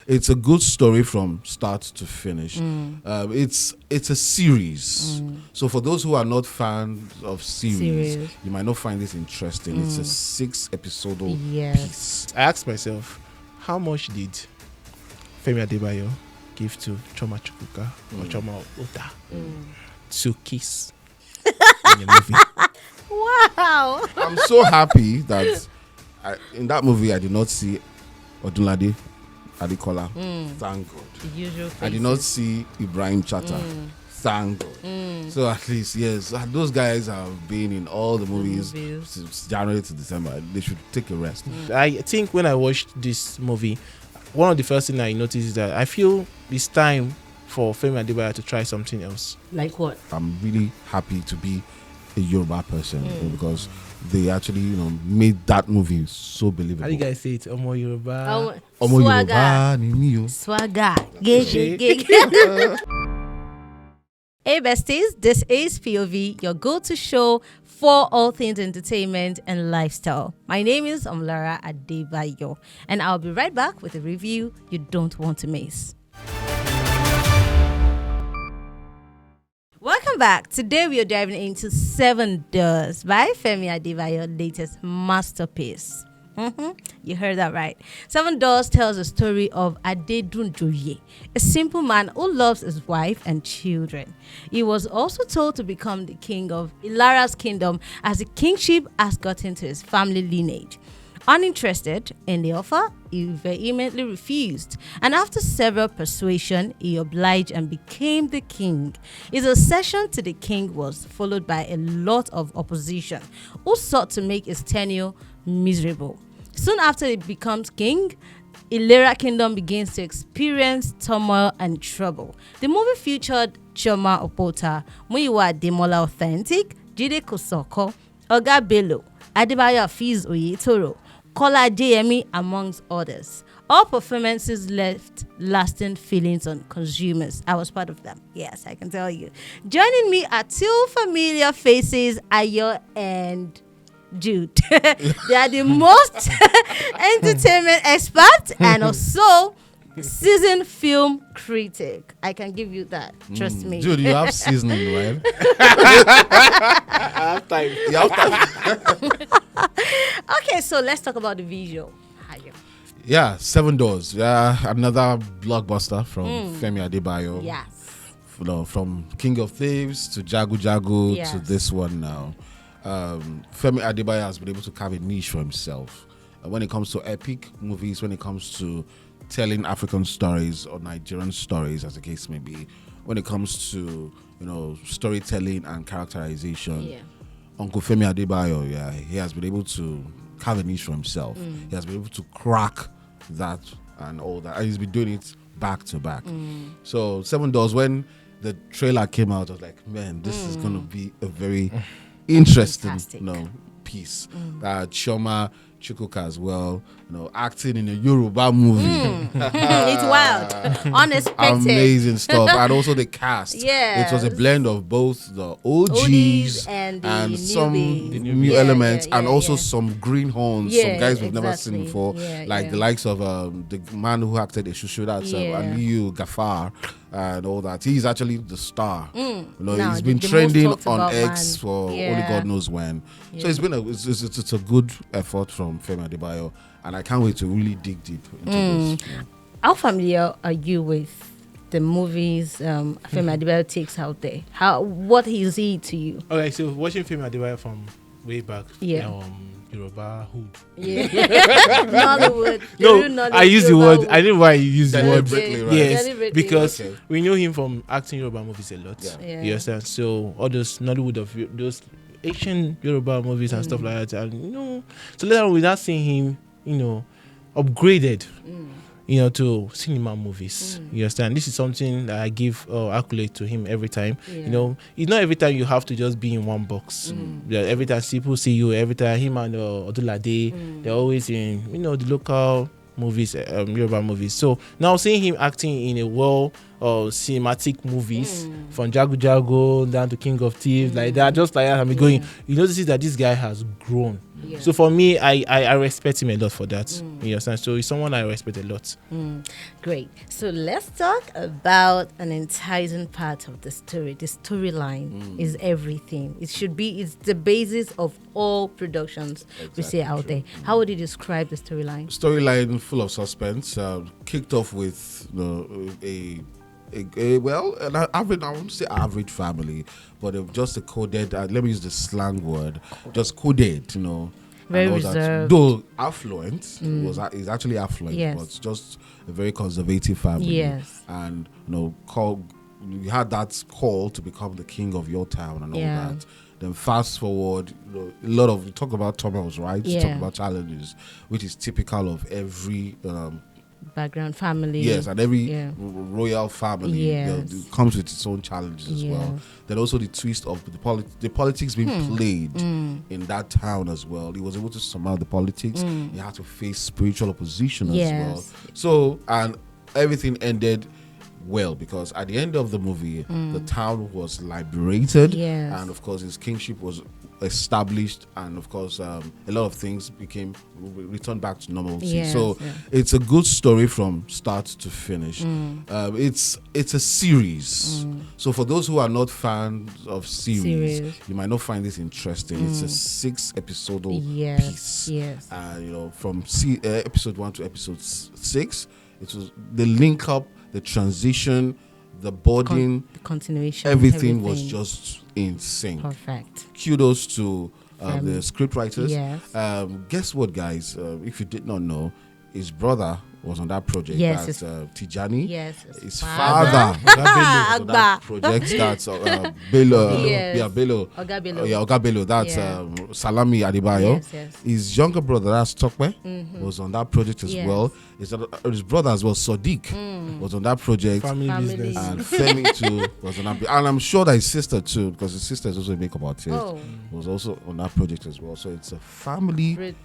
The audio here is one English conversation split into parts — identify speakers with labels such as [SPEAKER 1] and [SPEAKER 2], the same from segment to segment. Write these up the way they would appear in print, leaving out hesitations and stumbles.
[SPEAKER 1] it's a good story from start to finish. It's a series. So for those who are not fans of series, you might not find this interesting. It's a 6-episode piece.
[SPEAKER 2] I asked myself, how much did Femi Adebayo give to Chioma or Chioma Akpotha to kiss in the movie?
[SPEAKER 3] Wow.
[SPEAKER 1] I'm so happy that in that movie I did not see Odunlade Adekola. Thank God.
[SPEAKER 3] The usual
[SPEAKER 1] I did not see Ibrahim Chatta. Thank God. So at least, yes, those guys have been in all the movies since January to December. They should take a rest.
[SPEAKER 2] I think when I watched this movie, one of the first things I noticed is that I feel it's time for Femi Adebayo to try something else.
[SPEAKER 3] Like what?
[SPEAKER 1] I'm really happy to be a Yoruba person because they actually, made that movie so believable.
[SPEAKER 2] How do you guys say it? Omo Yoruba.
[SPEAKER 1] Omo Yoruba ni mi o.
[SPEAKER 3] Swagger. Gig. Hey besties, this is POV, your go-to show for all things entertainment and lifestyle. My name is Muyiwa Ademola, and I'll be right back with a review you don't want to miss. Welcome back. Today we are diving into 7 Doors by Femi Adebayo's latest masterpiece. You heard that right. 7 Doors tells the story of Adedunjoye, a simple man who loves his wife and children. He was also told to become the king of Ilara's kingdom as the kingship has gotten to his family lineage. Uninterested in the offer, he vehemently refused, and after several persuasion, he obliged and became the king. His accession to the king was followed by a lot of opposition, who sought to make his tenure miserable. Soon after he becomes king, Ilera Kingdom begins to experience turmoil and trouble. The movie featured Chioma Akpotha, Muyiwa Ademola Authentic, Jide Kosoko, Oga Bello, Adebayo Afeez Oyetoro, Kola JME, amongst others. All performances left lasting feelings on consumers. I was part of them. Yes, I can tell you. Joining me are 2 familiar faces, Ayo and Jude. They are the most entertainment experts and also seasoned film critic. I can give you that. Trust me.
[SPEAKER 1] Jude, you have seasoning, right?
[SPEAKER 2] I have time.
[SPEAKER 1] You have time.
[SPEAKER 3] Okay, so let's talk about the visual.
[SPEAKER 1] Yeah, 7 Doors. Yeah, another blockbuster from Femi Adebayo.
[SPEAKER 3] Yes.
[SPEAKER 1] From King of Thieves to Jagu Jagu to this one now. Femi Adebayo has been able to carve a niche for himself when it comes to epic movies, when it comes to telling African stories or Nigerian stories, as the case may be, when it comes to storytelling and characterization. Uncle Femi Adebayo, he has been able to carve a niche for himself. He has been able to crack that and all that, and he's been doing it back to back. So 7 Doors, when the trailer came out, I was like, man, this is going to be a very interesting piece. Chioma Chukwuka as well, acting in a Yoruba movie.
[SPEAKER 3] It's wild, unexpected,
[SPEAKER 1] amazing stuff, and also the cast.
[SPEAKER 3] It
[SPEAKER 1] was a blend of both the OGs and some new elements, and also some greenhorns, some guys we've never seen before, the likes of the man who acted Eshushu, that's Aliu Gafar, and all that. He's actually the star. He's been trending on X for only God knows when. So it's been it's a good effort from Femi Adebayo, and I can't wait to really dig deep into this.
[SPEAKER 3] How familiar are you with the movies Femi Adebayo takes out there? What is he to you?
[SPEAKER 2] Okay, so watching Femi Adebayo from way back, Yoruba hood.
[SPEAKER 3] Nollywood.
[SPEAKER 2] No, I use the word. I don't know why you use the word.
[SPEAKER 1] Right?
[SPEAKER 2] Yes, because we know him from acting Yoruba movies a lot. You understand? So all those Nollywood of those Asian Yoruba movies and stuff like that, and so later on without seeing him, upgraded, to cinema movies. You understand? This is something that I give accolade to him every time. It's not every time you have to just be in one box. Every time people see you, every time him and Odulade, they're always in the local movies, Yoruba movies. So now seeing him acting in a cinematic movies from Jago down to King of Thieves, like that, just like that, I'm going, you notice that this guy has grown.
[SPEAKER 3] Yeah.
[SPEAKER 2] So for me, I respect him a lot for that. You understand? So he's someone I respect a lot.
[SPEAKER 3] Great. So let's talk about an enticing part of the story. The storyline is everything. It's the basis of all productions we see out there. How would you describe the storyline?
[SPEAKER 1] Storyline full of suspense. Kicked off with an average, I won't say average family, but just a coded, let me use the slang word, just coded,
[SPEAKER 3] Very reserved.
[SPEAKER 1] Though affluent, is actually affluent, but just a very conservative family.
[SPEAKER 3] Yes.
[SPEAKER 1] And, you had that call to become the king of your town and all that. Then fast forward, we talk about tunnels, right?
[SPEAKER 3] Yeah.
[SPEAKER 1] Talk about challenges, which is typical of every
[SPEAKER 3] background family.
[SPEAKER 1] Yes, and every royal family comes with its own challenges as well. Then also the twist of the politics being played in that town as well. He was able to surmount the politics. He had to face spiritual opposition as well. So, and everything ended well, because at the end of the movie, the town was liberated, and of course his kingship was established, and of course a lot of things returned back to normalcy. It's a good story from start to finish. It's a series, so for those who are not fans of series, you might not find this interesting. It's a 6-episode piece, from episode 1 to episode 6. It was the link up, the transition, the boarding,
[SPEAKER 3] the continuation,
[SPEAKER 1] everything was just in sync.
[SPEAKER 3] Perfect.
[SPEAKER 1] Kudos to the script writers.
[SPEAKER 3] Yes.
[SPEAKER 1] Guess what, guys? If you did not know, his brother was on that project.
[SPEAKER 3] Yes,
[SPEAKER 1] that's Tijani.
[SPEAKER 3] Yes,
[SPEAKER 1] his father was on that project. That's Bello. Bello.
[SPEAKER 3] Oga Bello.
[SPEAKER 1] Oga Bello. That's Salami Adebayo.
[SPEAKER 3] Yes.
[SPEAKER 1] His younger brother, that's Tokwe, was on that project as well. His brother as well, Sadiq, was on that project.
[SPEAKER 2] Family business.
[SPEAKER 1] And Femi too was on that. And I'm sure that his sister too, because his sister is also a makeup artist, was also on that project as well. So it's a family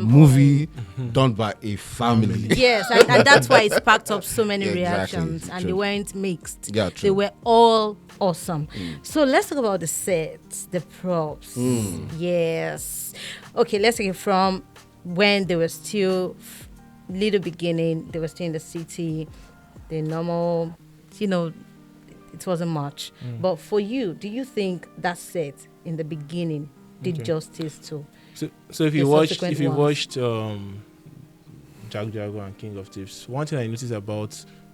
[SPEAKER 1] movie done by a family.
[SPEAKER 3] Yes, and that's why it sparked up so many reactions, and they weren't mixed.
[SPEAKER 1] Yeah, true.
[SPEAKER 3] They were all awesome. So let's talk about the sets, the props. Yes. Okay, let's take it from when they were still little beginning. They were still in the city. The normal, it wasn't much. But for you, do you think that set in the beginning did justice to?
[SPEAKER 2] So if you watched Jago and King of Thieves, one thing I noticed about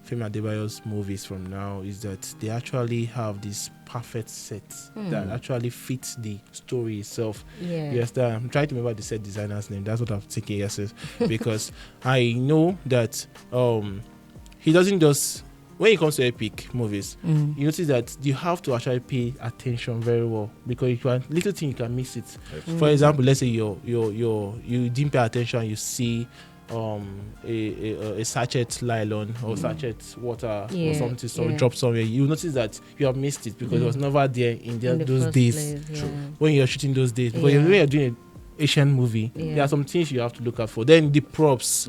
[SPEAKER 2] Femi Adebayo's movies from now is that they actually have this perfect set that actually fits the story itself. Yes, I'm trying to remember the set designer's name. That's what I'm thinking. Yes, because I know that he doesn't just, when it comes to epic movies, you notice that you have to actually pay attention very well, because little thing you can miss it. For example, let's say you didn't pay attention, you see a sachet nylon or sachet water or something drop somewhere, you notice that you have missed it because it was never there in those days when you're shooting those days. Because when you're doing an Asian movie, there are some things you have to look out for. Then the props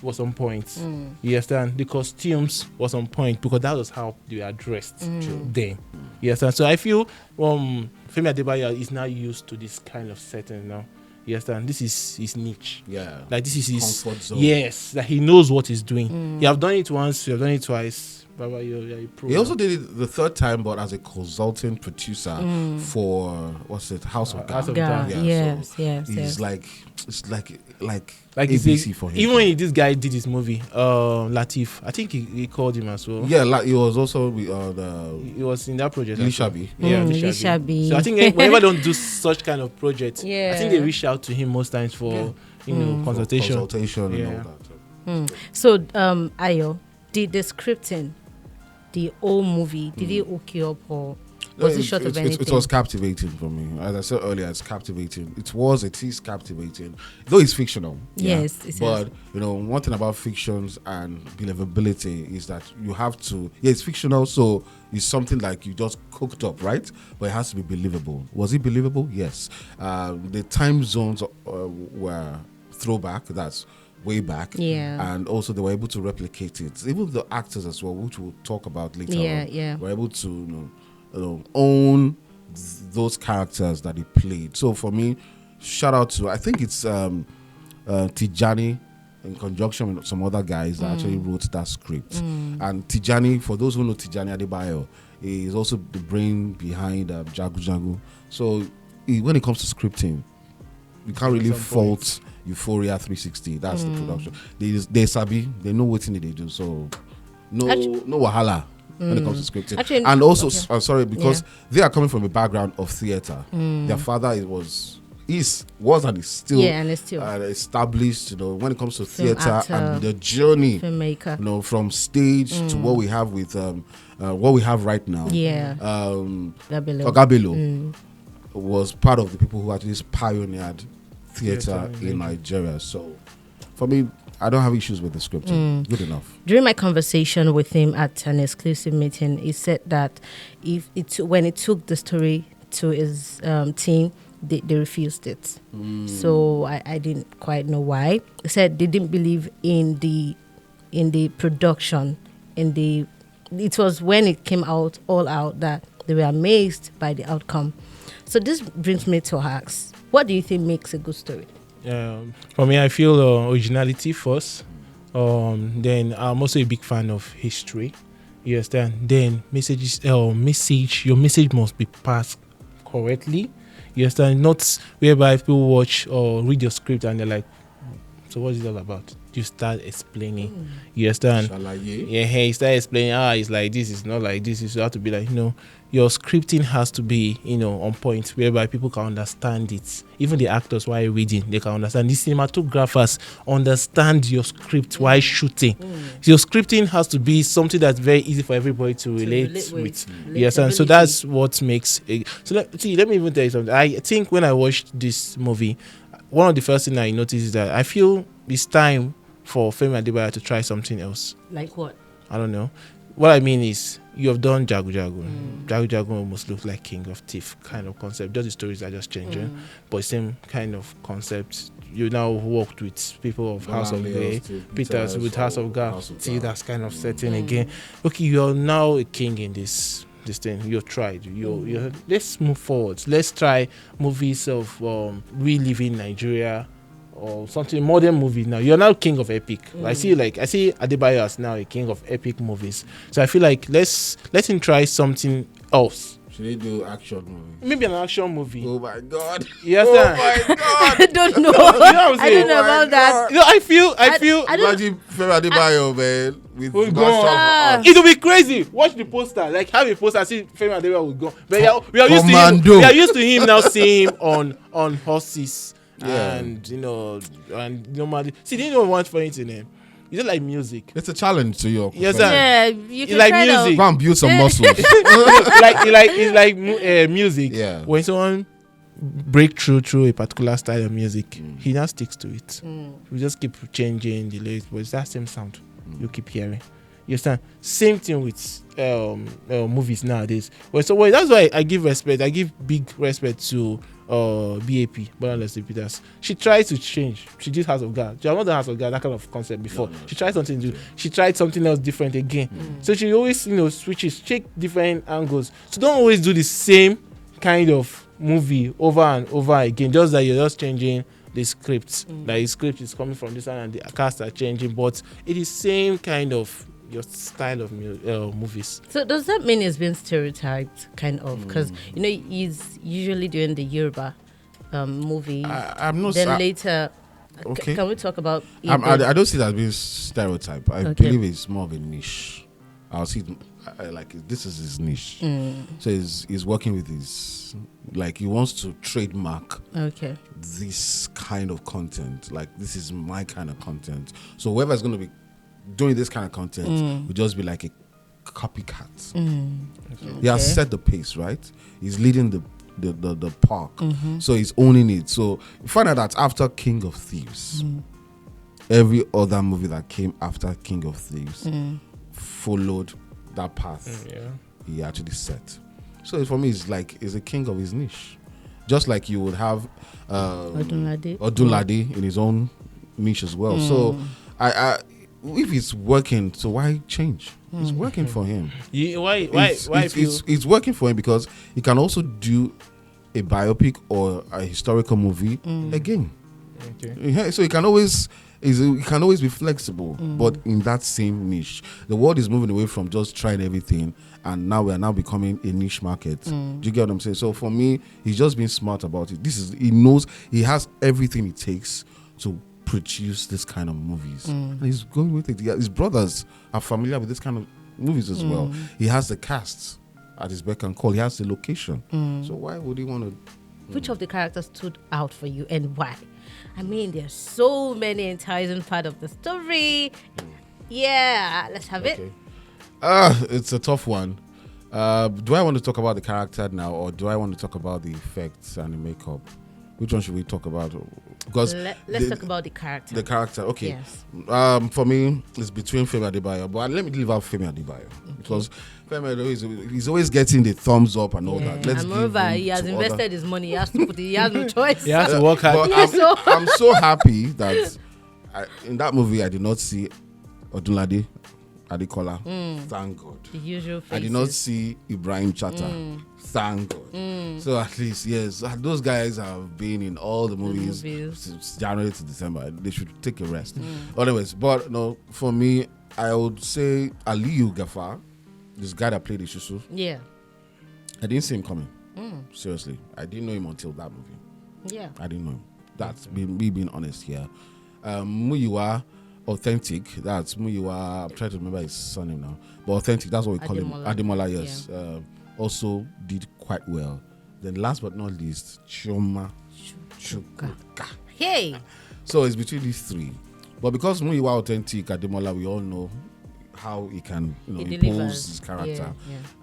[SPEAKER 2] was on point. You understand? The costumes was on point, because that was how they were dressed then. You understand? So I feel Femi Adebayo is now used to this kind of setting now. You understand? This is his niche. Yeah. Like this is his
[SPEAKER 1] comfort zone.
[SPEAKER 2] Yes. That he knows what he's doing. You have done it once, you have done it twice. Baba, you're pro.
[SPEAKER 1] He also did it the third time, but as a consulting producer for House of
[SPEAKER 3] God.
[SPEAKER 1] Yeah,
[SPEAKER 3] yes.
[SPEAKER 1] He's like it's like
[SPEAKER 2] ABC
[SPEAKER 1] for him.
[SPEAKER 2] Even when this guy did his movie, Latif, I think he called him as well.
[SPEAKER 1] Yeah, he was also he
[SPEAKER 2] was in that project.
[SPEAKER 1] Lishabi.
[SPEAKER 3] Lishabi.
[SPEAKER 2] So I think whenever they don't do such kind of project, I think they reach out to him most times for consultation.
[SPEAKER 1] And all that.
[SPEAKER 3] So Ayo, did the scripting, the whole movie, did it hook you up, or was it short of anything?
[SPEAKER 1] It was captivating for me. As I said earlier, it's captivating. It is captivating. Though it's fictional.
[SPEAKER 3] Yes,
[SPEAKER 1] but one thing about fictions and believability is that you have to. Yeah, it's fictional, so it's something like you just cooked up, right? But it has to be believable. Was it believable? Yes. The time zones were throwback. That's way back, and also they were able to replicate it. Even the actors as well, which we'll talk about later on, were able to own those characters that he played. So for me, shout out to, I think it's Tijani in conjunction with some other guys that actually wrote that script. And Tijani, for those who know Tijani Adebayo, is also the brain behind Jagu Jagu. So when it comes to scripting, you can't really fault Euphoria 360. That's the production. They sabi, they know what they do. So no wahala when it comes to scripting. Actually, and also, sorry, because they are coming from a background of theater. Their father was and is still established, when it comes to theater and the journey, filmmaker, from stage to what we have with what we have right now. Gabelo was part of the people who actually pioneered theater in Nigeria. So for me, I don't have issues with the scripting. Good enough.
[SPEAKER 3] During my conversation with him at an exclusive meeting, he said that when he took the story to his team, they refused it. So I didn't quite know why. He said they didn't believe in the production. It was when it came out all out that they were amazed by the outcome. So this brings me to ask, what do you think makes a good story?
[SPEAKER 2] For me, I feel originality first. Then I'm also a big fan of history. You understand? Then your message must be passed correctly. You understand? Not whereby people watch or read your script and they're like, so what is it all about? You start explaining. You understand? You start explaining, it's like this, it's not like this. You have to be like, your scripting has to be, on point, whereby people can understand it. Even the actors while reading, they can understand. The cinematographers understand your script while shooting. So your scripting has to be something that's very easy for everybody to relate with. Yes, and so that's what makes it. So let me even tell you something. I think when I watched this movie, one of the first things I noticed is that I feel it's time for Femi Adebayo to try something else.
[SPEAKER 3] Like what?
[SPEAKER 2] I don't know. What I mean is, you have done Jagu Jagu. Jagu Jagu almost looks like King of Thief kind of concept. Just the stories are just changing, but same kind of concept. You now worked with people of House of Gay, Peters with House of God. See, that's kind of setting again. Okay, you are now a king in this thing. You've tried. Let's move forward. Let's try movies of reliving Nigeria. Or something modern movie now. You're now king of epic. I see Adebayo as now a king of epic movies. So I feel like let's him try something else.
[SPEAKER 1] Should he do action movie?
[SPEAKER 2] Maybe an action movie.
[SPEAKER 1] Oh my god.
[SPEAKER 2] Yes,
[SPEAKER 1] oh my god.
[SPEAKER 3] I don't know. I don't know about that.
[SPEAKER 2] I feel
[SPEAKER 1] imagine Femi Adebayo, man, with
[SPEAKER 2] it will be crazy. Watch the poster. Like have a poster, see Femi Adebayo will go. But we are used to him now seeing him on horses. And normally see, they don't want funny to name. You just like music.
[SPEAKER 1] It's a challenge to you.
[SPEAKER 2] Yes,
[SPEAKER 3] sir. Yeah, you can
[SPEAKER 2] like music.
[SPEAKER 1] Go and build some muscles.
[SPEAKER 2] It's like music. Yeah. When someone break through a particular style of music, he now sticks to it. We just keep changing the lyrics, but it's that same sound you keep hearing. You understand? Same thing with movies nowadays. That's why I give respect. I give big respect to BAP, Bola Leslie Peters. She tried to change. She did House of God. She had not done House of God, that kind of concept before. No. She tried something new. She tried something else different again. So she always, switches, check different angles. So don't always do the same kind of movie over and over again. Just that you're just changing the script. Like the script is coming from this one and the cast are changing, but it is same kind of your style of movies. So
[SPEAKER 3] does that mean it's been stereotyped, kind of? Because he's usually doing the Yoruba movie.
[SPEAKER 1] I'm not.
[SPEAKER 3] Then later, okay. Can we talk about?
[SPEAKER 1] I don't see that as being stereotype. I believe it's more of a niche. I'll see. This is his niche. So he's working with his, he wants to trademark.
[SPEAKER 3] Okay.
[SPEAKER 1] This kind of content, this is my kind of content. So whoever's going to be doing this kind of content will just be like a copycat. Okay. He has set the pace, right? He's leading the park. So he's owning it. So you find out that after King of Thieves, every other movie that came after King of Thieves followed that path he actually set. So for me, he's a king of his niche. Just like you would have Odunlade in his own niche as well. So if it's working, so why change? It's working for him.
[SPEAKER 2] Why?
[SPEAKER 1] It's working for him because he can also do a biopic or a historical movie again. Okay. Yeah, so it can always be flexible, but in that same niche. The world is moving away from just trying everything, and now we are now becoming a niche market. Do you get what I'm saying? So for me, he's just being smart about it. He knows he has everything it takes to produce this kind of movies, and he's going with it. His brothers are familiar with this kind of movies as well. He has the cast at his beck and call. He has the location. So why would he want to?
[SPEAKER 3] Which of the characters stood out for you and why? I mean, there's so many enticing part of the story. Yeah, let's have it.
[SPEAKER 1] It's a tough one. Do I want to talk about the character now, or do I want to talk about the effects and the makeup? Which one should we talk about? Because
[SPEAKER 3] let's talk about the character.
[SPEAKER 1] The character, okay.
[SPEAKER 3] Yes.
[SPEAKER 1] For me, it's between Femi Adebayo, but let me leave out Femi Adebayo because Femi Adebayo he's always getting the thumbs up and all that.
[SPEAKER 3] And moreover, he has invested his money. He has to put it. He has no choice.
[SPEAKER 2] He has to work hard.
[SPEAKER 1] I'm so happy that in that movie I did not see Odunlade Adekola. Thank God.
[SPEAKER 3] The usual faces.
[SPEAKER 1] I did not see Ibrahim Chatta. Thank God. So at least, yes, those guys have been in all the movies since January to December. They should take a rest. Anyways, but no, for me, I would say Aliu Gafar, this guy that played Ishisu.
[SPEAKER 3] Yeah.
[SPEAKER 1] I didn't see him coming. Seriously. I didn't know him until that movie.
[SPEAKER 3] Yeah.
[SPEAKER 1] I didn't know him. That's me being honest here. Muyiwa Authentic, that's Muyiwa. I'm trying to remember his surname now. But Authentic, that's what we call him. Ademola, yes. Yeah. Also did quite well. Then last but not least, Chioma Akpotha.
[SPEAKER 3] Hey!
[SPEAKER 1] So it's between these three. But because Muyiwa Authentic, Ademola, we all know how he can impose his character.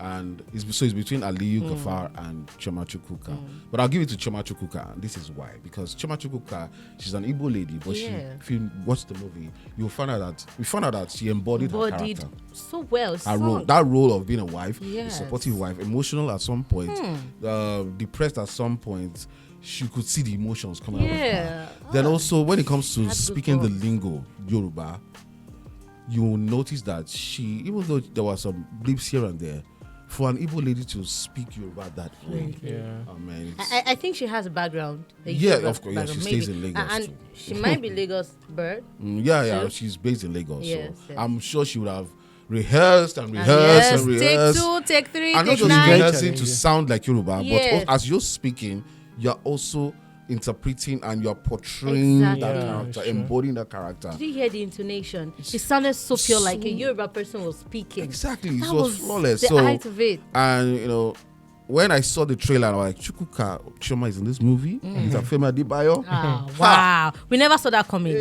[SPEAKER 1] And it's between Aliu Gafar and Chioma Akpotha. But I'll give it to Chioma Akpotha, and this is why. Because Chioma Akpotha, she's an Igbo lady, but if you watch the movie, we found out that she embodied her character
[SPEAKER 3] so well.
[SPEAKER 1] That role of being a wife, a supportive wife, emotional at some point, depressed at some point. She could see the emotions coming out of her. Then also, when it comes to speaking the lingo, Yoruba, you will notice that she, even though there were some blips here and there, for an Igbo lady to speak Yoruba that way,
[SPEAKER 3] I think she has a background.
[SPEAKER 1] Of course, she stays in Lagos
[SPEAKER 3] and
[SPEAKER 1] too.
[SPEAKER 3] She might be Lagos bird.
[SPEAKER 1] She's based in Lagos,
[SPEAKER 3] yes.
[SPEAKER 1] I'm sure she would have rehearsed and rehearsed.
[SPEAKER 3] Take 2, take 3,
[SPEAKER 1] and
[SPEAKER 3] take 9.
[SPEAKER 1] not just rehearsing to sound like Yoruba, but as you're speaking, you're also interpreting and you're portraying that character, embodying that character.
[SPEAKER 3] Did you hear the intonation? It sounded so pure, like a Yoruba person was speaking.
[SPEAKER 1] Exactly, it was flawless.
[SPEAKER 3] The height of it.
[SPEAKER 1] And when I saw the trailer, I was like, Chioma is in this movie. He's Femi Adebayo.
[SPEAKER 3] Wow, we never saw that coming.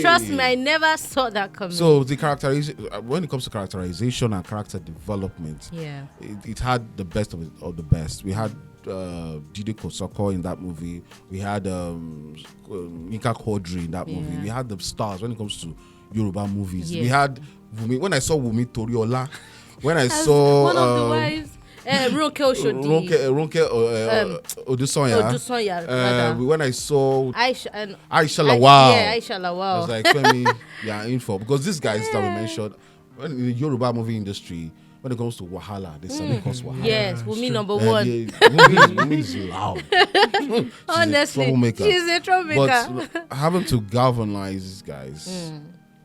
[SPEAKER 3] Trust me, I never saw that coming.
[SPEAKER 1] So the characterization, when it comes to characterization and character development, it had the best of it, or the best. We had Jide Kosoko in that movie. We had Nika Quadri in that movie. We had the stars when it comes to Yoruba movies. We had Wumi. When I saw Wumi Toriola, when I saw
[SPEAKER 3] one of the wives, Ronke Oshodi,
[SPEAKER 1] Odusanya. When I saw Aisha Lawal,
[SPEAKER 3] Aisha Lawal.
[SPEAKER 1] I was like, Femi, in for, because these guys that we mentioned in the Yoruba movie industry. When it comes to Wahala, there's something called Wahala.
[SPEAKER 3] Yes, Wumi number one.
[SPEAKER 1] Wumi is loud.
[SPEAKER 3] Honestly, she's a troublemaker.
[SPEAKER 1] But having to galvanize these guys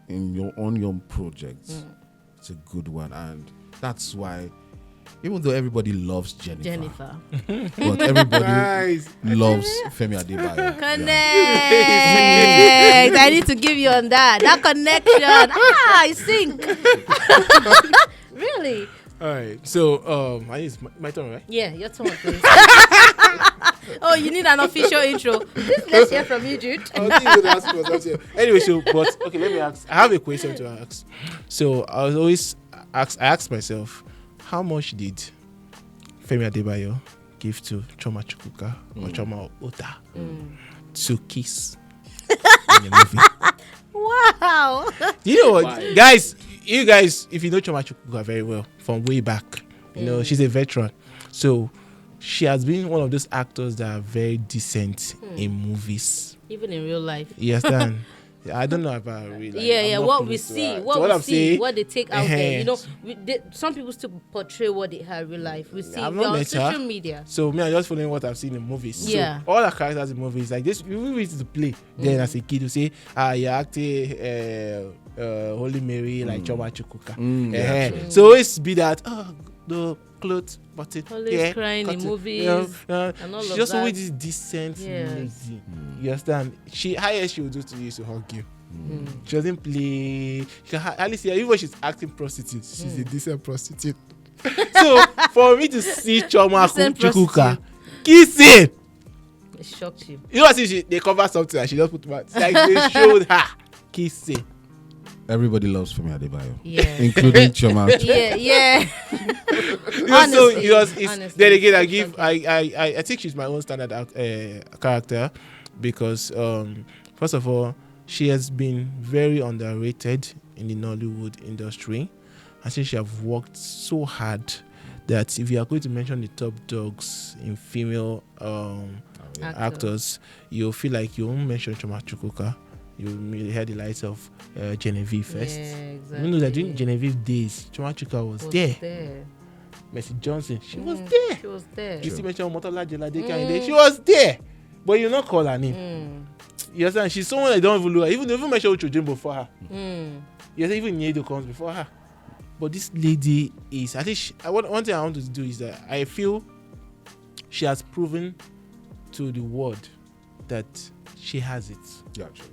[SPEAKER 1] on your projects, it's a good one. And that's why, even though everybody loves Jennifer. But everybody loves Femi Adebayo.
[SPEAKER 3] Connect! I need to give you on that. That connection. I think. Really?
[SPEAKER 2] All right. So, it's my turn, right?
[SPEAKER 3] Yeah, your turn, please. Oh, you need an official intro. Let's hear from you, Jude.
[SPEAKER 2] Anyway, okay, let me ask. I have a question to ask. So, I ask myself, how much did Femi Adebayo give to Chioma Akpotha or Chioma Akpotha to kiss in the movie?
[SPEAKER 3] Wow.
[SPEAKER 2] You know what, guys? You guys, if you know Chioma Akpotha very well from way back, she's a veteran. So she has been one of those actors that are very decent in movies.
[SPEAKER 3] Even in real life.
[SPEAKER 2] You understand? I don't know about really.
[SPEAKER 3] What we see, what they take out there. You know, some people still portray what they have in real life. We see on social media.
[SPEAKER 2] So me, I'm just following what I've seen in movies.
[SPEAKER 3] Yeah.
[SPEAKER 2] So all the characters in movies like this, we used to play. Then as a kid, you say, you're acting Holy Mary like Chioma Akpotha. So always be that the clothes, but it
[SPEAKER 3] always crying in movies and all of
[SPEAKER 2] she just
[SPEAKER 3] that.
[SPEAKER 2] always this decent lazy. You understand? Highest she will do to you is to hug you. She doesn't play. She can hardly see her. Even when she's acting prostitute, she's a decent prostitute. So for me to see Chioma Akpotha kissing,
[SPEAKER 3] it shocked you.
[SPEAKER 2] You know what? They cover something and she just put like they showed her kissing.
[SPEAKER 1] Everybody loves Femi Adebayo, including Chioma.
[SPEAKER 3] Honestly,
[SPEAKER 2] then again, I think she's my own standard character because first of all, she has been very underrated in the Nollywood industry. I think she have worked so hard that if you are going to mention the top dogs in female actors, you'll feel like you won't mention Chioma Akpotha. You hear the likes of Genevieve first.
[SPEAKER 3] Yeah, exactly.
[SPEAKER 2] You know that during Genevieve days, Chioma Akpotha was there. Mercy Johnson, she was there. You see mention Motola Jeladeka, she was there. But you not call her name. You understand? She's someone I don't even look at. Even mention Ucho before her. You understand? Even Nyedo comes before her. But this lady is, I think one thing I want to do is that I feel she has proven to the world that she has it.
[SPEAKER 1] Yeah, true.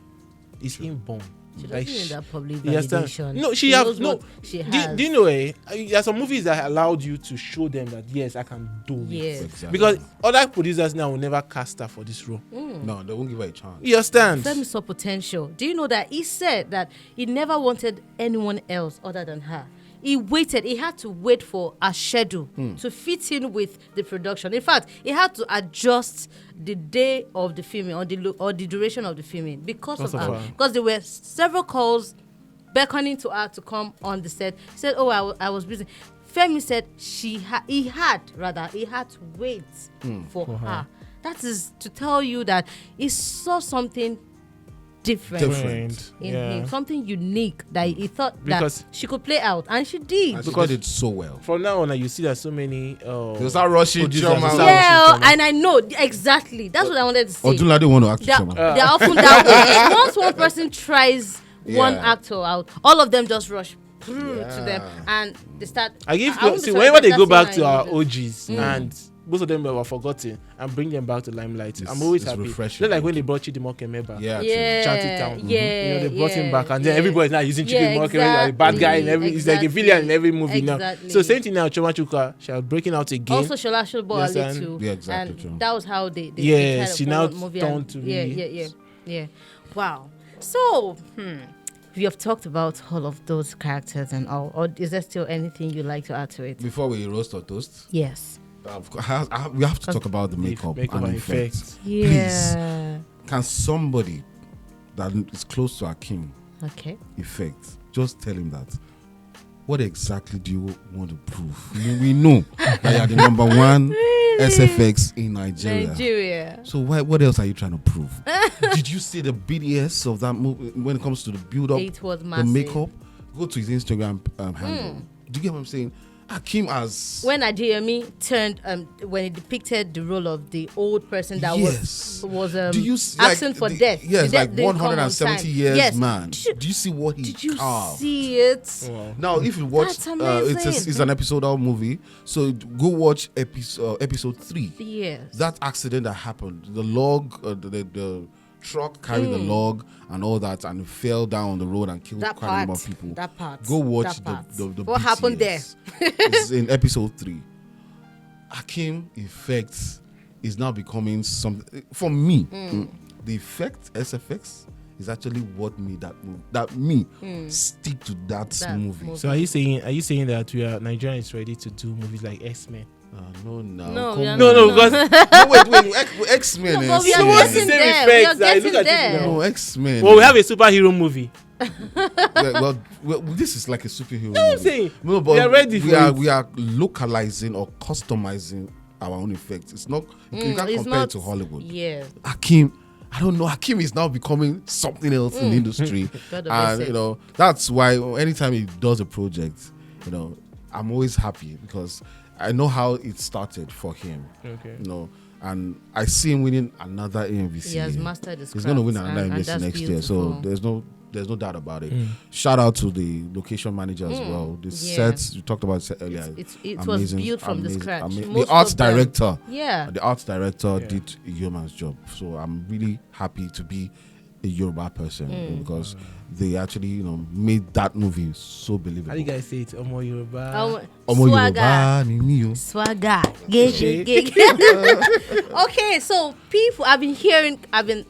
[SPEAKER 2] It's inborn.
[SPEAKER 3] She doesn't need that public validation.
[SPEAKER 2] No, she has. Do you know? There are some movies that allowed you to show them that yes, I can do it.
[SPEAKER 1] Exactly.
[SPEAKER 2] Because other producers now will never cast her for this role.
[SPEAKER 1] No, they won't give her a chance.
[SPEAKER 2] You understand?
[SPEAKER 3] Femi saw potential. Do you know that he said that he never wanted anyone else other than her? He waited. He had to wait for a schedule to fit in with the production. In fact, he had to adjust the day of the filming or the duration of the filming because of her. Because there were several calls beckoning to her to come on the set. He said, "Oh, I was busy." Femi said he had to wait for her. That is to tell you that he saw something different in him, something unique that he thought because that she could play out, and she did.
[SPEAKER 1] And because she did it so well.
[SPEAKER 2] From now on, you see that so many
[SPEAKER 1] they start rushing Chioma.
[SPEAKER 3] And I know exactly. That's what I wanted to say.
[SPEAKER 1] Odunlade want to act Chioma.
[SPEAKER 3] They're often that way. Once one person tries one actor out, all of them just rush to them, and they start.
[SPEAKER 2] Whenever they go back to our OGs and most of them were forgotten and bring them back to limelight. I'm always happy. Just like when they brought Chidimoke Meba.
[SPEAKER 3] Shantytown.
[SPEAKER 2] They brought him back, and then everybody's now using Chidimoke Meba, a bad guy in every. It's like a villain in every movie now. So same thing now. Chioma Akpotha, she was breaking out again.
[SPEAKER 3] Also, Shola Shulbo too.
[SPEAKER 1] Yeah, exactly.
[SPEAKER 3] And that was how they
[SPEAKER 2] she now turned to
[SPEAKER 3] yeah. Wow. So we have talked about all of those characters and all. Or is there still anything you'd like to add to it?
[SPEAKER 1] Before we roast or toast?
[SPEAKER 3] Yes.
[SPEAKER 1] We have to talk about the makeup and effects.
[SPEAKER 3] Yeah.
[SPEAKER 1] Please, can somebody that is close to Akim effects just tell him that? What exactly do you want to prove? We know that you are the number one SFX in Nigeria. So what else are you trying to prove? Did you see the BDS of that movie when it comes to the build-up?
[SPEAKER 3] It was massive.
[SPEAKER 1] The makeup? Go to his Instagram handle. Do you get what I'm saying? Akim as
[SPEAKER 3] when Adeyemi turned when he depicted the role of the old person that was asking for death.
[SPEAKER 1] Yes, like 170 years man. Do you see what he carved?
[SPEAKER 3] Did you see it?
[SPEAKER 1] Wow. Now, if you watch, it's an episodal movie, so go watch episode 3.
[SPEAKER 3] Yes,
[SPEAKER 1] that accident that happened, the log, the truck carried the log and all that, and it fell down the road and killed quite a number of people.
[SPEAKER 3] That part.
[SPEAKER 1] Go watch the
[SPEAKER 3] what
[SPEAKER 1] BTS.
[SPEAKER 3] happened there.
[SPEAKER 1] It's in episode 3. Akim effects is now becoming something for me. The effect SFX is actually what made that movie stick to that movie.
[SPEAKER 2] So are you saying that Nigeria is ready to do movies like X-Men?
[SPEAKER 3] No,
[SPEAKER 2] because
[SPEAKER 1] wait, X-Men.
[SPEAKER 3] We are getting there.
[SPEAKER 1] No, X-Men.
[SPEAKER 2] Well, we have a superhero movie.
[SPEAKER 1] well, this is like a superhero movie.
[SPEAKER 2] I'm saying.
[SPEAKER 1] No, but
[SPEAKER 2] we are ready
[SPEAKER 1] we are localizing or customizing our own effects. It's not you can't compare it to Hollywood.
[SPEAKER 3] Yeah.
[SPEAKER 1] Akim I don't know. Hakeem is now becoming something else in the industry, and that's why anytime he does a project, I'm always happy because I know how it started for him.
[SPEAKER 2] Okay.
[SPEAKER 1] And I see him winning another AMVC.
[SPEAKER 3] He has mastered his craft.
[SPEAKER 1] He's going to win another AMVC next year, so there's no doubt about it. Shout out to the location manager as well. The sets you talked about earlier.
[SPEAKER 3] It was built from the scratch.
[SPEAKER 1] The arts director.
[SPEAKER 3] Yeah.
[SPEAKER 1] The arts director did a yeoman's job. So I'm really happy to be a Yoruba person because they actually, made that movie so believable.
[SPEAKER 2] How do you guys say it? Omo Yoruba.
[SPEAKER 3] Swagger. Swagger. Okay, so people, I've been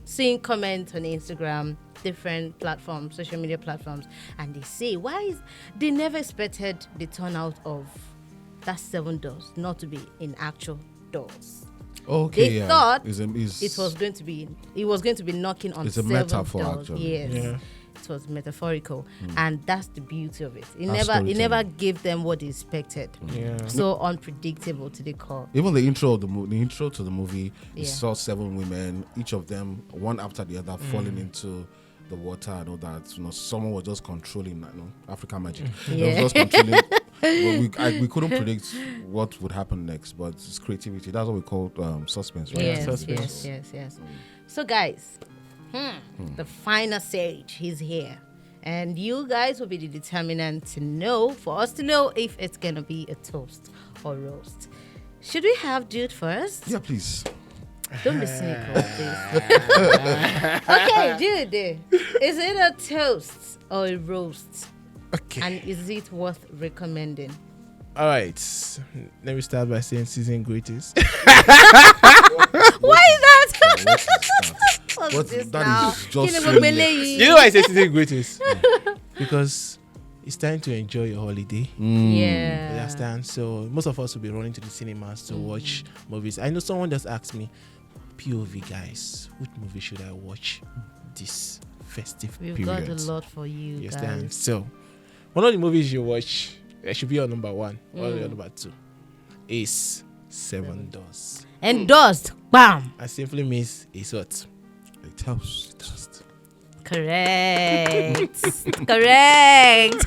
[SPEAKER 3] seeing comments on Instagram, different platforms, social media platforms, and they say, they never expected the turnout of that 7 doors not to be in actual doors.
[SPEAKER 1] Okay,
[SPEAKER 3] they thought it was going to be knocking on 7 doors. It's a metaphor, actually. Yes. Yeah. It was metaphorical, and that's the beauty of it. It never gave them what they expected. Yeah. So unpredictable to the core.
[SPEAKER 1] Even the intro to the movie, you saw 7 women, each of them one after the other falling into the water and all that. Someone was just controlling African magic. They was just controlling. We couldn't predict what would happen next, but it's creativity. That's what we call suspense, right?
[SPEAKER 3] Yes. So guys, the final stage, he's here. And you guys will be the determinant for us to know if it's going to be a toast or roast. Should we have Jude first?
[SPEAKER 1] Yeah, please.
[SPEAKER 3] Don't be cynical, please. Okay, Jude. Is it a toast or a roast?
[SPEAKER 2] Okay.
[SPEAKER 3] And is it worth recommending?
[SPEAKER 2] All right. Let me start by saying season greatest.
[SPEAKER 3] Why is that?
[SPEAKER 1] What's this
[SPEAKER 3] now?
[SPEAKER 1] That is just
[SPEAKER 2] You know why I say season greatest? Because it's time to enjoy your holiday.
[SPEAKER 3] Yeah.
[SPEAKER 2] You understand? So most of us will be running to the cinemas to watch movies. I know someone just asked me, POV guys, which movie should I watch this festive period?
[SPEAKER 3] We've got a lot for you
[SPEAKER 2] guys.
[SPEAKER 3] Understand?
[SPEAKER 2] So one of the movies you watch, it should be your number 1 or your number 2, is 7 Doors.
[SPEAKER 3] Endorsed. Bam.
[SPEAKER 2] It simply means it's what?
[SPEAKER 1] A toast.
[SPEAKER 3] Correct. Correct.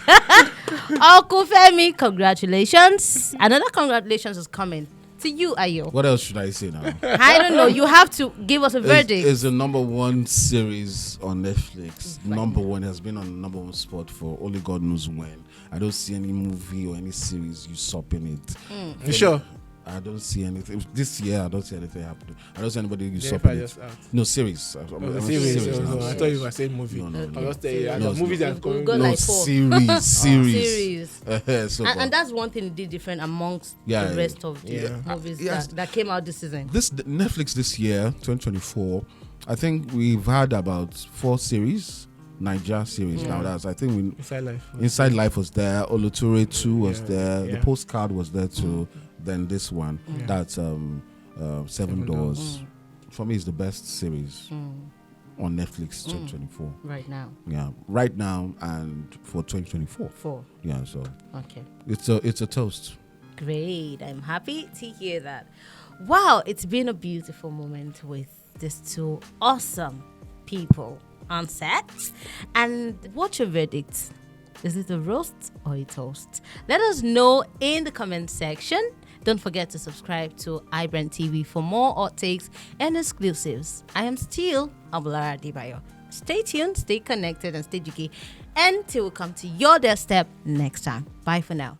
[SPEAKER 3] Uncle Femi, congratulations. Another congratulations is coming to you, Ayo.
[SPEAKER 1] What else should I say now?
[SPEAKER 3] I don't know. You have to give us a verdict.
[SPEAKER 1] It's the number 1 series on Netflix. Number 1 has been on the number 1 spot for only God knows when. I don't see any movie or any series usurping it.
[SPEAKER 2] You sure?
[SPEAKER 1] I don't see anything. This year, I don't see anything happening. I don't see anybody usurping it. No, series.
[SPEAKER 2] Series. I thought you were saying movie. No. Movies that
[SPEAKER 3] go
[SPEAKER 1] like 4. Series.
[SPEAKER 3] And that's one thing they did different amongst the rest of the movies that came out this season.
[SPEAKER 1] Netflix this year, 2024, I think we've had about 4 series. Niger series now. That's I think Inside Life was there. Oluture 2 was there. The Postcard was there too. Then this one, that's 7 Doors. For me, it's the best series on Netflix 2024.
[SPEAKER 3] Right now.
[SPEAKER 1] Yeah, right now and for 2024. Yeah, so
[SPEAKER 3] okay.
[SPEAKER 1] It's a toast.
[SPEAKER 3] Great. I'm happy to hear that. Wow, it's been a beautiful moment with these 2 awesome people on set. And what's your verdict? Is it a roast or a toast? Let us know in the comment section. Don't forget to subscribe to iBrandTV for more hot takes and exclusives. I am still Muyiwa Adebayo. Stay tuned, stay connected, and stay jiggy until we come to your doorstep next time. Bye for now.